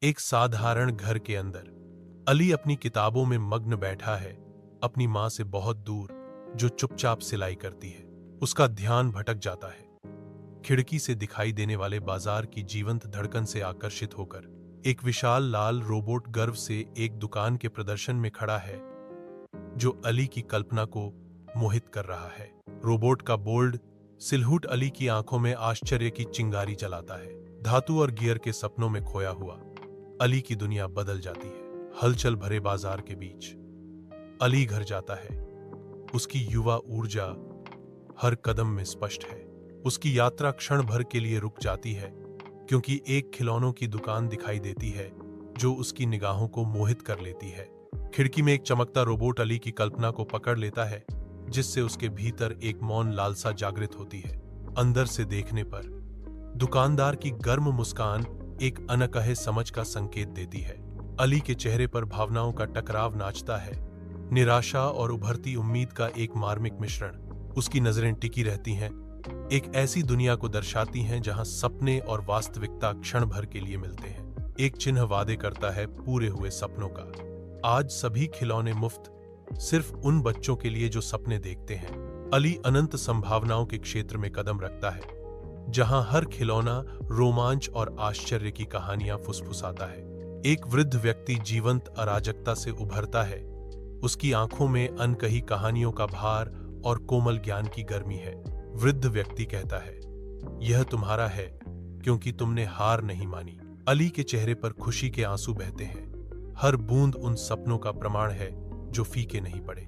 एक साधारण घर के अंदर अली अपनी किताबों में मग्न बैठा है, अपनी मां से बहुत दूर, जो चुपचाप सिलाई करती है। उसका ध्यान भटक जाता है, खिड़की से दिखाई देने वाले बाजार की जीवंत धड़कन से आकर्षित होकर। एक विशाल लाल रोबोट गर्व से एक दुकान के प्रदर्शन में खड़ा है, जो अली की कल्पना को मोहित कर रहा है। रोबोट का बोल्ड सिलहूट अली की आंखों में आश्चर्य की चिंगारी जलाता है। धातु और गियर के सपनों में खोया हुआ अली की दुनिया बदल जाती है। हलचल भरे बाजार के बीच अली घर जाता है। उसकी युवा ऊर्जा हर कदम में स्पष्ट है। उसकी यात्रा क्षण भर के लिए रुक जाती है, क्योंकि एक खिलौनों की दुकान दिखाई देती है जो उसकी निगाहों को मोहित कर लेती है। खिड़की में एक चमकता रोबोट अली की कल्पना को पकड़ लेता है, जिससे उसके भीतर एक मौन लालसा जागृत होती है। अंदर से देखने पर दुकानदार की गर्म मुस्कान एक अनकहे समझ का संकेत देती है। अली के चेहरे पर भावनाओं का टकराव नाचता है, निराशा और उभरती उम्मीद का एक मार्मिक मिश्रण। उसकी नजरें टिकी रहती हैं, एक ऐसी दुनिया को दर्शाती हैं जहां सपने और वास्तविकता क्षण भर के लिए मिलते हैं। एक चिन्ह वादे करता है पूरे हुए सपनों का। आज सभी खिलौने मुफ्त, सिर्फ उन बच्चों के लिए जो सपने देखते हैं। अली अनंत संभावनाओं के क्षेत्र में कदम रखता है, जहां हर खिलौना रोमांच और आश्चर्य की कहानियां फुसफुसाता है। एक वृद्ध व्यक्ति जीवंत अराजकता से उभरता है। उसकी आंखों में अनकही कहानियों का भार और कोमल ज्ञान की गर्मी है। वृद्ध व्यक्ति कहता है, यह तुम्हारा है क्योंकि तुमने हार नहीं मानी। अली के चेहरे पर खुशी के आंसू बहते हैं। हर बूंद उन सपनों का प्रमाण है जो फीके नहीं पड़े।